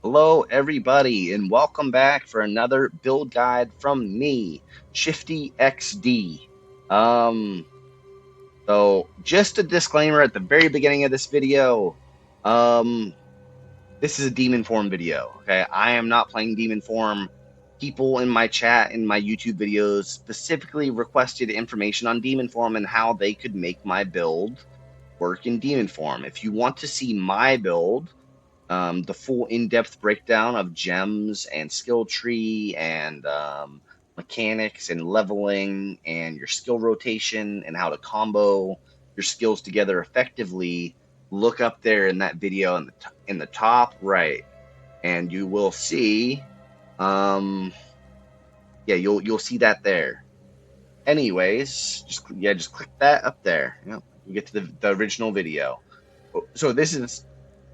Hello, everybody, and welcome back for another build guide from me, Shifty XD. Um, so just a disclaimer at the very beginning of this video. Um, this is a demon form video. Okay, I am not playing demon form. People in my chat in my YouTube videos specifically requested information on demon form and how they could make my build work in demon form. If you want to see my build, the full in-depth breakdown of gems and skill tree and mechanics and leveling and your skill rotation and how to combo your skills together effectively. Look up there in that video in the top right, and you will see. Um, yeah, you'll see that there. Anyways, just click that up there. Yep, you get to the original video. So this is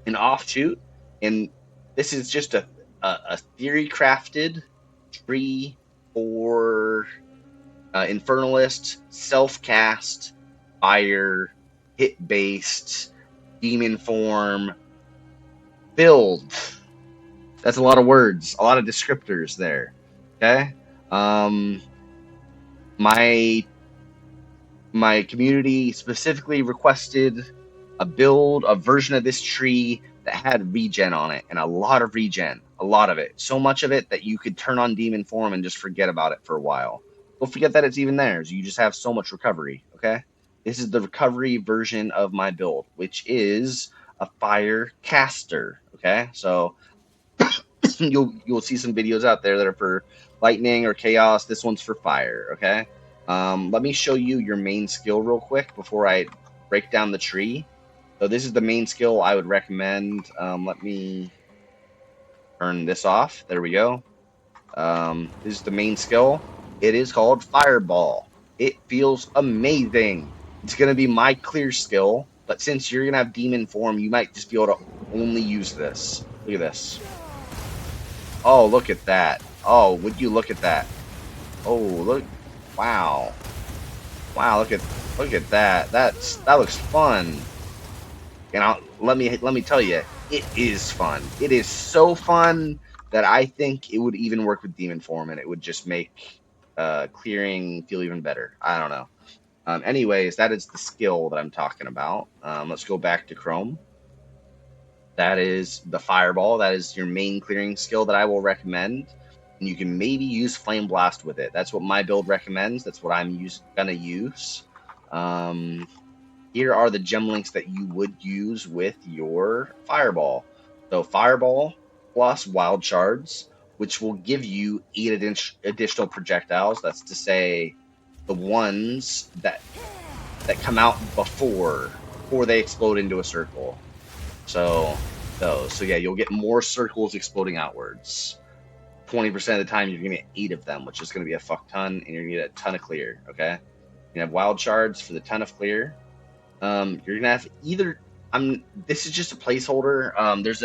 an offshoot, and this is just a theory crafted tree for Infernalist, self cast, fire, hit based, demon form build. That's a lot of words, a lot of descriptors there. Okay. Um, my my community specifically requested a version of this tree that had regen on it, and a lot of regen, a lot of it, so much of it that you could turn on demon form and just forget about it for a while. Don't forget that it's even there. So you just have so much recovery. Okay, this is the recovery version of my build, which is a fire caster. Okay, so you'll see some videos out there that are for lightning or chaos. This one's for fire. Okay. Let me show you your main skill real quick before I break down the tree. So this is the main skill I would recommend. Let me turn this off. There we go. This is the main skill. It is called Fireball. It feels amazing. It's gonna be my clear skill, but since you're gonna have demon form, you might just be able to only use this. Look at this. Oh, look at that. Oh, would you look at that? Oh, look. Wow. Wow, look at that. That looks fun. And let me tell you, it is fun. It is so fun that I think it would even work with demon form, and it would just make clearing feel even better. I don't know. Anyways, that is the skill that I'm talking about. Let's go back to Chrome. That is the Fireball. That is your main clearing skill that I will recommend. And you can maybe use Flameblast with it. That's what my build recommends. That's what I'm gonna use. Um, Here are the gem links that you would use with your Fireball. So Fireball plus Wildshards, which will give you 8 additional projectiles. That's to say, the ones that come out before they explode into a circle. So those. So yeah, you'll get more circles exploding outwards. 20% of the time, you're gonna get 8 of them, which is gonna be a fuck ton, and you're gonna get a ton of clear. Okay, you have wild shards for the ton of clear. You're gonna have either. This is just a placeholder. There's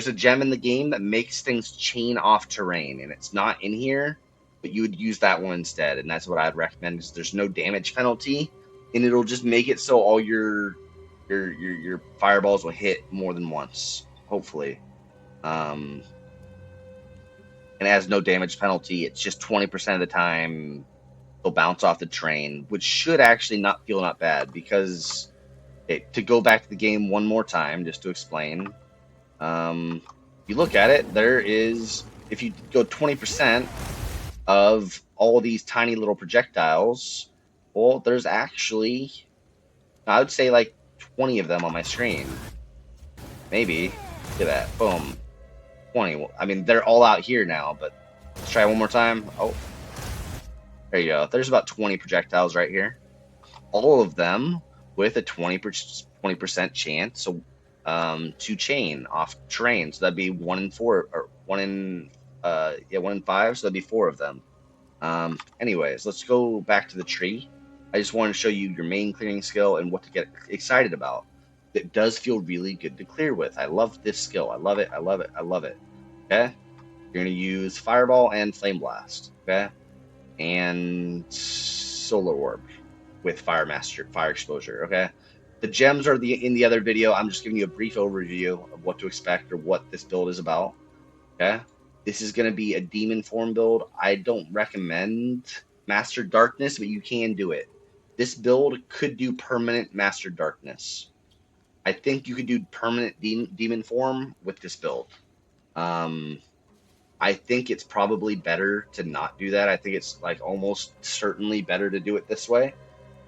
a gem in the game that makes things chain off terrain, and it's not in here, but you would use that one instead, and that's what I'd recommend. Because there's no damage penalty, and it'll just make it so all your fireballs will hit more than once, hopefully. Um, and it has no damage penalty. It's just 20% of the time they'll bounce off the train, which should actually not feel not bad because to go back to the game one more time, just to explain, if you look at it, there is, if you go 20% of all these tiny little projectiles, well, there's actually, I would say like 20 of them on my screen. Maybe. Look at that. Boom. 20. I mean, they're all out here now, but let's try one more time. Oh, there you go. There's about 20 projectiles right here. All of them with a 20% chance to chain off terrain. So that'd be 1 in 4 or 1 in 5. So that'd be 4 of them. Anyways, let's go back to the tree. I just wanted to show you your main clearing skill and what to get excited about. It does feel really good to clear with. I love this skill. I love it. I love it. I love it. Okay. You're going to use Fireball and Flame Blast. Okay. And Solar Orb with Fire Exposure. Okay. The gems are in the other video. I'm just giving you a brief overview of what to expect or what this build is about. Okay, this is going to be a demon form build. I don't recommend Master Darkness, but you can do it. This build could do permanent Master Darkness. I think you could do permanent demon form with this build. Um, I think it's probably better to not do that. I think it's like almost certainly better to do it this way.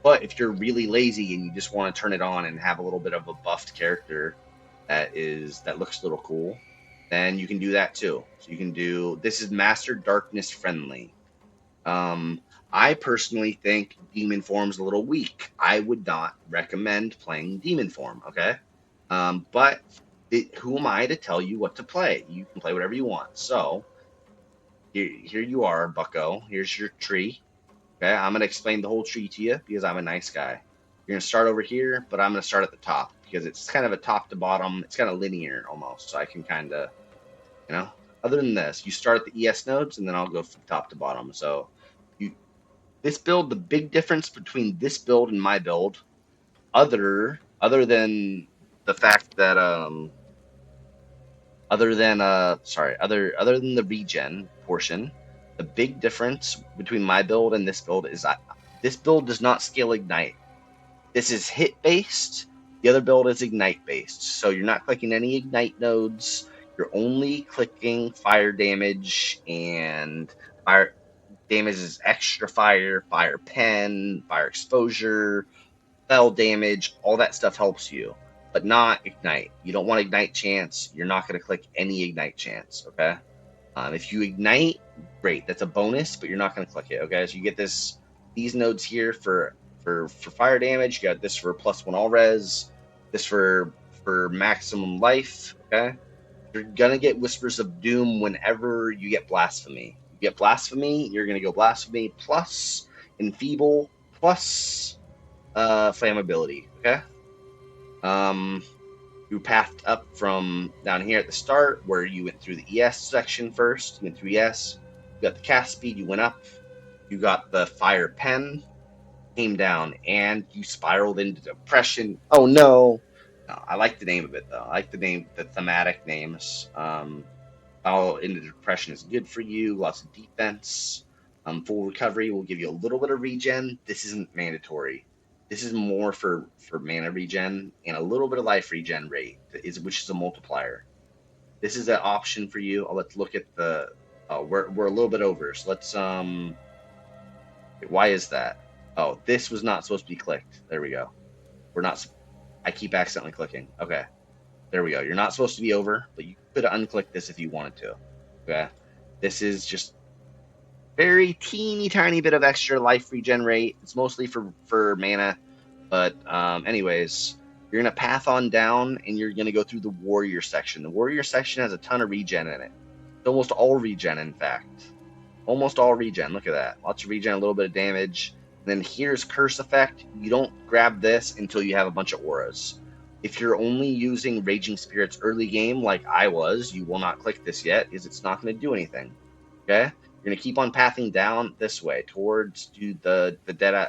But if you're really lazy and you just want to turn it on and have a little bit of a buffed character that looks a little cool, then you can do that too. So you can do this is Master Darkness friendly. Um, I personally think Demon Form's a little weak. I would not recommend playing Demon Form. Okay, but who am I to tell you what to play? You can play whatever you want. So here you are, Bucko. Here's your tree. Okay, I'm gonna explain the whole tree to you because I'm a nice guy. You're gonna start over here, but I'm gonna start at the top because it's kind of a top to bottom. It's kind of linear almost, so I can kind of, you know. Other than this, you start at the ES nodes, and then I'll go from top to bottom. So, you this build, the big difference between this build and my build, other than the fact that other than the regen portion, the big difference between my build and this build is this build does not scale ignite. This is hit based. The other build is ignite based. So you're not clicking any ignite nodes. You're only clicking fire damage, and fire damage is extra fire, fire pen, fire exposure, spell damage, all that stuff helps you, but not ignite. You don't want ignite chance. You're not going to click any ignite chance. Okay. If you ignite, great. That's a bonus, but you're not going to click it. Okay. So you get these nodes here for fire damage. You got this for +1 all res. This for maximum life. Okay. You're gonna get Whispers of Doom whenever you get Blasphemy. You get Blasphemy, you're gonna go Blasphemy plus Enfeeble plus flammability. Okay. Um, you pathed up from down here at the start where you went through the ES section first. You went through ES. You got the cast speed. You went up. You got the fire pen. Came down, and you spiraled into depression. Oh no! No, I like the name of it though. I like the thematic names. All into depression is good for you. Lots of defense. Full recovery will give you a little bit of regen. This isn't mandatory. This is more for mana regen and a little bit of life regen rate, which is a multiplier. This is an option for you. Let's look at the. We're a little bit over, so let's Why is that? Oh, this was not supposed to be clicked. There we go. We're not. I keep accidentally clicking. Okay, there we go. You're not supposed to be over, but you could unclick this if you wanted to. Okay, this is just very teeny tiny bit of extra life regenerate. It's mostly for mana, but anyways, you're gonna path on down and you're gonna go through the warrior section. The warrior section has a ton of regen in it. It's almost all regen, in fact. Almost all regen. Look at that. Lots of regen, a little bit of damage. And then here's curse effect. You don't grab this until you have a bunch of auras. If you're only using Raging Spirits early game, like I was, you will not click this yet, because it's not going to do anything. Okay? You're going to keep on pathing down this way towards the dead.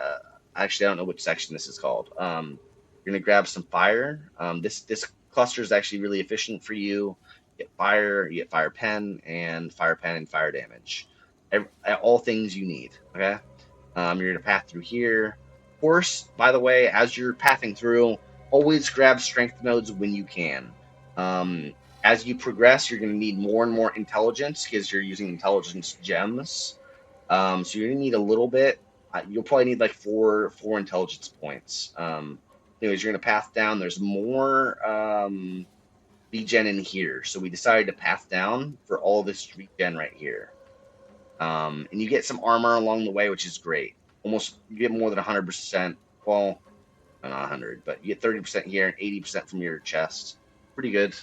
Actually, I don't know which section this is called. You're going to grab some fire. This cluster is actually really efficient for you. You get fire pen and fire damage. All things you need. Okay? You're going to path through here. Of course, by the way, as you're pathing through, always grab strength nodes when you can. As you progress, you're going to need more and more intelligence because you're using intelligence gems. So you're going to need a little bit. You'll probably need like four intelligence points. Anyways, you're going to path down. There's more regen in here. So we decided to path down for all this regen right here. And you get some armor along the way, which is great. Almost, you get more than 100%. Well, not 100, but you get 30% here and 80% from your chest. Pretty good.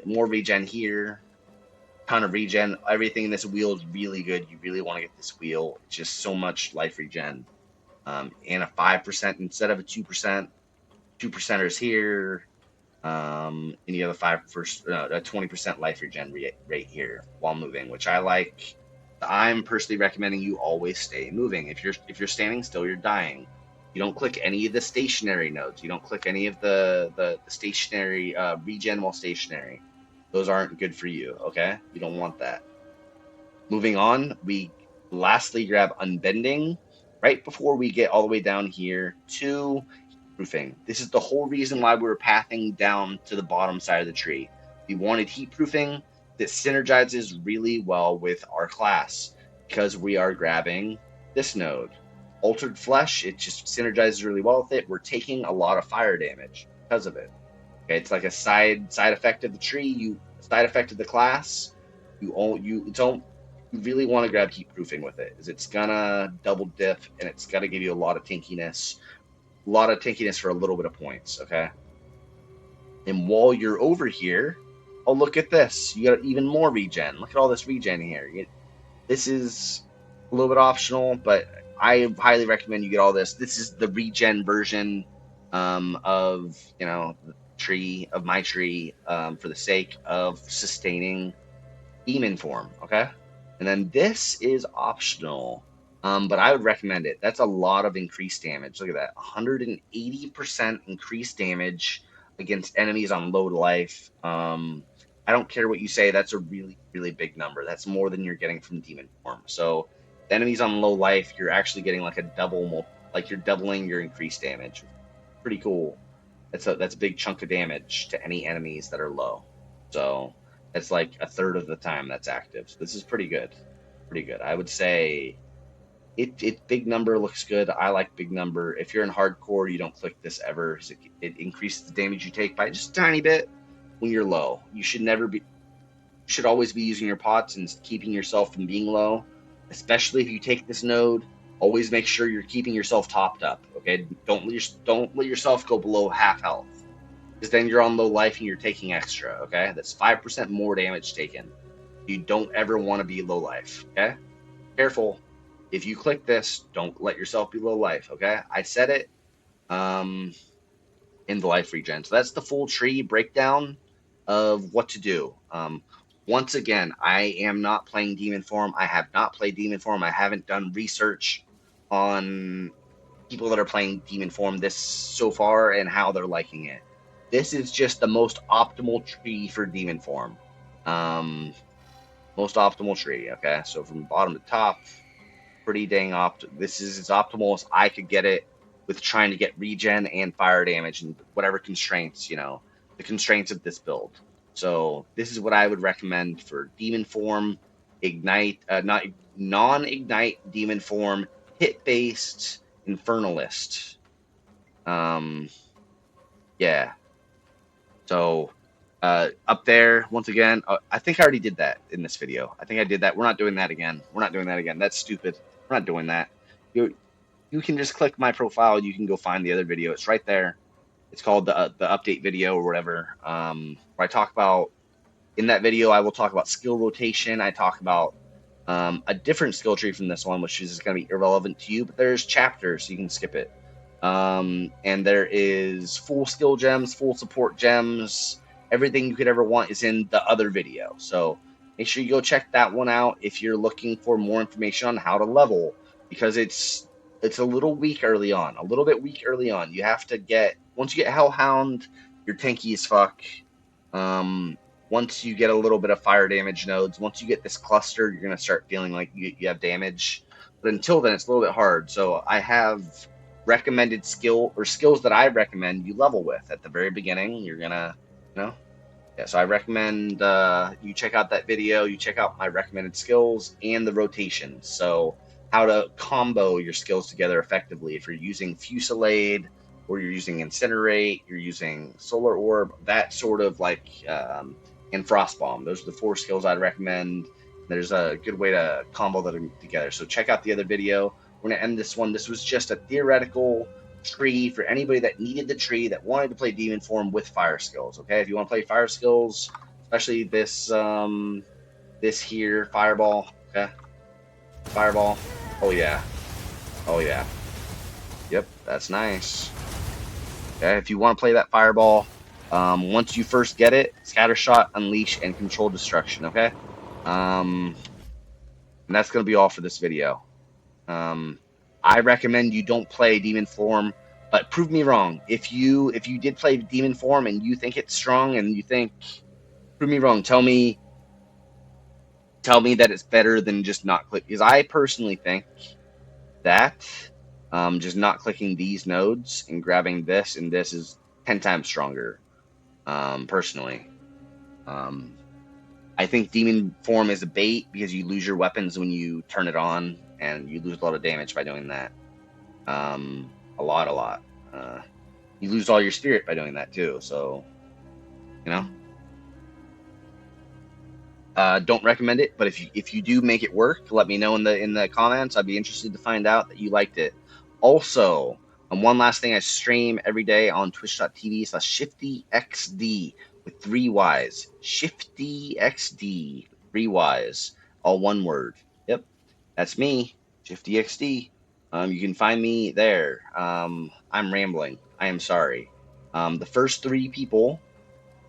More regen here. Ton of regen. Everything in this wheel is really good. You really want to get this wheel. It's just so much life regen. And a 5% instead of a 2%. 2%ers here. And you have a 20% life regen rate here while moving, which I like. I'm personally recommending you always stay moving. If you're standing still, you're dying. You don't click any of the stationary nodes. You don't click any of the stationary regen while stationary. Those aren't good for you, okay? You don't want that. Moving on, we lastly grab Unbending right before we get all the way down here to proofing. This is the whole reason why we were pathing down to the bottom side of the tree. We wanted heat proofing that synergizes really well with our class because we are grabbing this node. Altered Flesh, it just synergizes really well with it. We're taking a lot of fire damage because of it. Okay, it's like a side effect of the tree. Side effect of the class. You really want to grab heat proofing with it, is it's gonna double dip and it's gonna give you a lot of tinkiness for a little bit of points, okay? And while you're over here, oh, look at this. You got even more regen. Look at all this regen here. This is a little bit optional, but I highly recommend you get all this. This is the regen version of, my tree for the sake of sustaining demon form, okay? And then this is optional, but I would recommend it. That's a lot of increased damage. Look at that, 180% increased damage against enemies on low life. I don't care what you say, that's a really, really big number. That's more than you're getting from demon form. So enemies on low life, you're actually getting like a double, like you're doubling your increased damage. Pretty cool. That's a big chunk of damage to any enemies that are low. So it's like a third of the time that's active. So this is pretty good. Pretty good. I would say it big number looks good. I like big number. If you're in hardcore, you don't click this ever. It increases the damage you take by just a tiny bit when you're low. You should always be using your pots and keeping yourself from being low, especially if you take this node. Always make sure you're keeping yourself topped up. Okay, don't let yourself go below half health, because then you're on low life and you're taking extra. Okay, that's 5% more damage taken. You don't ever want to be low life. Okay, careful. If you click this, don't let yourself be low life. Okay, I said it. In the life regen. So that's the full tree breakdown of what to do. Once again, I am not playing Demon Form. I have not played Demon Form. I haven't done research on people that are playing Demon Form this so far and how they're liking it. This is just the most optimal tree for Demon Form. Most optimal tree, okay? So from bottom to top, pretty dang this is as optimal as I could get it with trying to get regen and fire damage and whatever constraints, the constraints of this build. So this is what I would recommend for demon form, ignite, not non-ignite demon form, hit-based Infernalist. Yeah. So up there, once again, I think I already did that in this video. I think I did that. We're not doing that again. That's stupid. We're not doing that. You can just click my profile. You can go find the other video. It's right there. It's called the update video or whatever. Where I talk about, in that video, I will talk about skill rotation. I talk about a different skill tree from this one, which is going to be irrelevant to you, but there's chapters, so you can skip it. And there is full skill gems, full support gems. Everything you could ever want is in the other video. So make sure you go check that one out if you're looking for more information on how to level, because it's a little weak early on, a little bit weak early on. You have to once you get Hellhound, you're tanky as fuck. Once you get a little bit of fire damage nodes, once you get this cluster, you're going to start feeling like you have damage. But until then, it's a little bit hard. So I have recommended skills that I recommend you level with at the very beginning. You're going to, yeah, so I recommend you check out that video. You check out my recommended skills and the rotations. So how to combo your skills together effectively. If you're using Fusillade, or you're using Incinerate, you're using Solar Orb, that sort of like, and Frost Bomb. Those are the 4 skills I'd recommend. There's a good way to combo them together. So check out the other video. We're going to end this one. This was just a theoretical tree for anybody that needed the tree, that wanted to play Demon Form with fire skills. Okay, if you want to play fire skills, especially this this here, Fireball. Okay, Fireball. Oh yeah. Oh yeah. Yep, that's nice. Okay, if you want to play that Fireball, once you first get it, Scattershot, Unleash, and Control Destruction, okay? And that's going to be all for this video. I recommend you don't play demon form, but prove me wrong. If you did play demon form and you think it's strong and you think, prove me wrong. Tell me that it's better than just not click. Because I personally think that just not clicking these nodes and grabbing this and this is 10 times stronger. Personally, um, I think demon form is a bait because you lose your weapons when you turn it on, and you lose a lot of damage by doing that. A lot, a lot. Uh, you lose all your spirit by doing that too. So you know, don't recommend it. But if you do make it work, let me know in the comments. I'd be interested to find out that you liked it. Also, one last thing, I stream every day on twitch.tv/ShiftyXD with three Y's. ShiftyXD, three Y's, all one word. Yep, that's me, ShiftyXD. You can find me there. I'm rambling. I am sorry. The first three people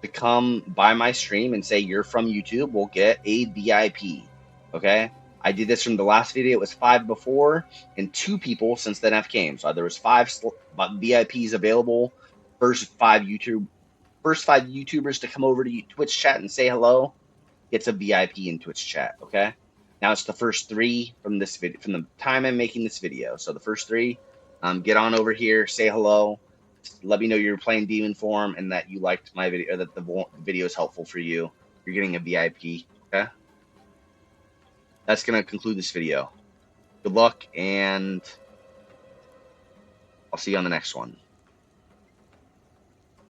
to come by my stream and say you're from YouTube will get a VIP. Okay. I did this from the last video. It was 5 before, and 2 people since then have came. So there was 5 VIPs available. First five YouTubers to come over to Twitch chat and say hello gets a VIP in Twitch chat. Okay. Now it's the first 3 from this video, from the time I'm making this video. So the first 3, get on over here, say hello, let me know you're playing Demon Form and that you liked my video, or that the video is helpful for you. You're getting a VIP. Okay. That's gonna conclude this video. Good luck, and I'll see you on the next one.